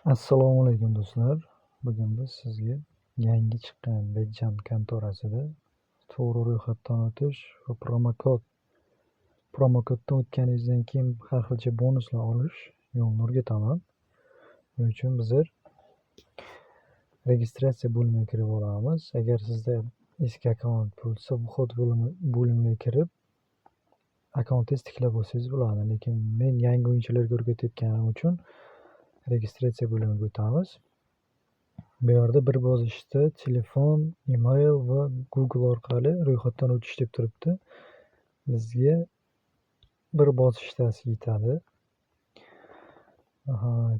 Assalomu alaykum do'stlar. Bugun biz sizga yangi chiqqan Betjan kontorasida to'g'ri ro'yxatdan o'tish va promokoddan o'tganingizdan keyin har xilcha bonuslar olish yo'lini o'rgataman. Buning uchun bizlar registratsiya bo'limiga kirib olamiz. Agar sizda eski akkaunt bo'lsa, vhod bo'limiga kirib akkauntingizni tiklab olsangiz bo'ladi. Lekin men yangi o'yinchilarga o'rgatayotganim uchun registratsiya bo'limiga o'tamiz. Bu yerda bir bosqichda telefon, email va Google orqali ro'yxatdan o'tish deb turibdi. Bizga bir bosqichdasi yetadi.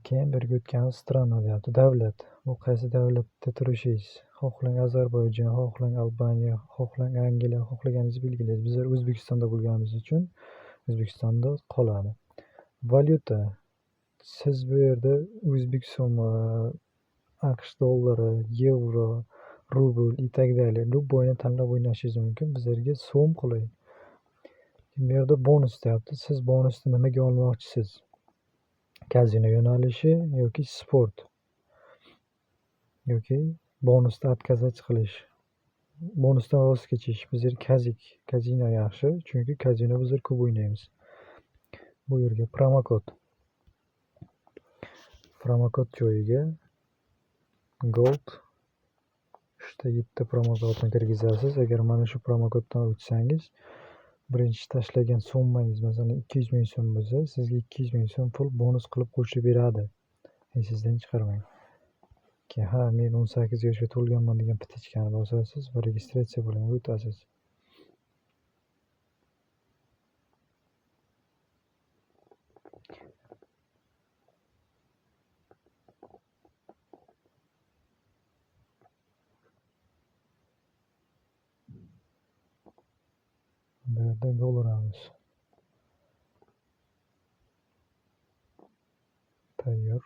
Keyin birga o'tganimiz strana deyapti. Davlat. Bu qaysi davlatda turishingiz. Xohlang Ozarbayjon, xohlang Albaniya, xohlang Angliya, xohlaganingizni belgilaysiz. Bizlar O'zbekistonda bo'lganimiz uchun O'zbekistonda qoladi. Valyuta. Siz bu yerda o'zbek so'mi, AQSh dollari, yevro, rubl и так далее. Любойni tanlab o'ynashingiz mumkin. Bizlarga so'm qulay. Bu yerda bonus deyapti. Siz bonusni nimaga olmoqchisiz? Kazino yo'nalishi yoki sport yoki bonusdan o'tkazish qilish. Bonusdan voz kechish. Bizlar kazino yaxshi, chunki kazino bizlar ko'p o'ynaymiz. Bu yerga promokod joyiga Gold 7 promokodni kirgizasiz. Agar mana shu promokoddan o'tsangiz, birinchi tashlagan summangiz masalan 200 ming so'm bo'lsa, sizga 200 ming so'm pul bonus qilib qo'shib beradi. Esingizdan chiqarmang. Keyin men 18 yoshga to'lganman degan pitichkani bosasiz va registratsiya bo'limiga o'tasiz. Bu yerda gol uramiz. Tayyor.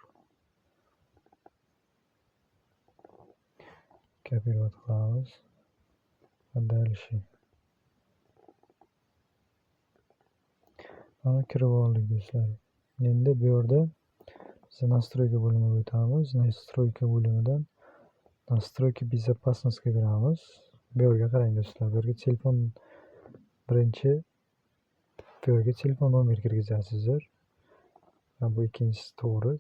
Kopirovat qilamiz. Va dальше. Mana kirib oldik do'stlar. Endi bu yerda biz настройка bo'limiga o'tamiz. Настройка bo'limidan настройки безопасностьga kiramiz. Bu yerga qarang do'stlar. Bu yerga telefon nomer kirgizasizlar. Bu ikkinchisi to'g'ri.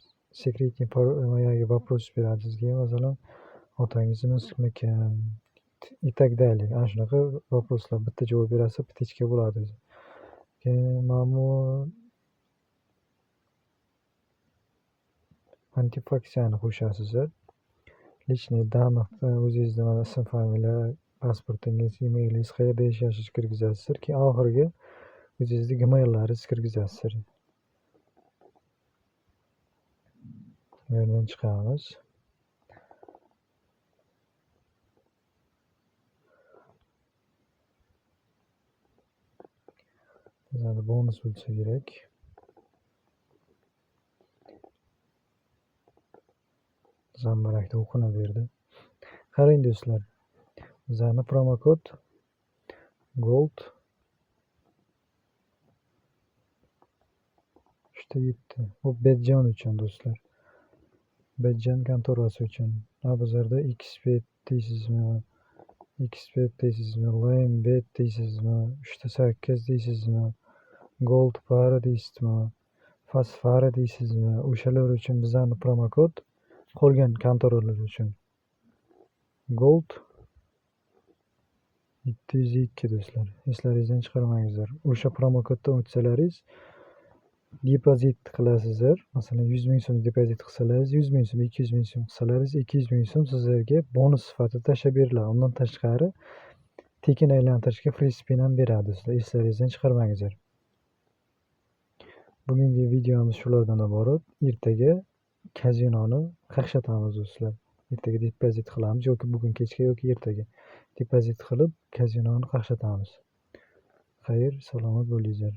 Sekretniy вопрос beradi sizga. Masalan, otangizni ismiki и так далее. Ana shunaqa vопроslar bitta javob berasa pitichka bo'ladi. Keyin mana antifaksiyani qo'shasizlar. Личный данных o'zingizni ism, familiya, pasportingiz, emailingiz, qayerda yashashingizni kirgizasizlar. Keyin oxiriga o'zingizning gmail'laringizni kirgizasizlar. Bu yerdan chiqamiz. Bizda bonus bo'lsa kerak. Zambarakda o'qinaverdi. Qarang do'stlar. Bizning promokod Gold 7. Bu Betjan uchun do'stlar. Betjan kontorasi uchun. Bizlarda XBet deysizmi? Limebet deysizmi? 8 deysizmi? Gold Para deysizmi? Fast Para deysizmi? O'shalar uchun bizning promokod qolgan kontoralar uchun Gold 702 do'stlar. Eslaringizdan chiqarmangizlar. O'sha promokoddan o'tsalaringiz depozit qilasizlar. Masalan, 100 ming so'm depozit qilsalaringiz, 100 ming so'm, 200 ming so'm qilsalaringiz, 200 ming so'm sizlarga bonus sifatida tashlab beriladi. Undan tashqari tekin aylantirishga free spin ham beradi do'stlar. Eslaringizdan chiqarmangizlar. Bugungi videomiz shulardan iborat. Ertaga kazinoni qaqshatamiz do'stlar. Ertaga depozit qilamiz yoki bugun kechga yoki ertaga depozit qilib kazinoni qaqshatamiz. Xayr, salomat bo'linglar.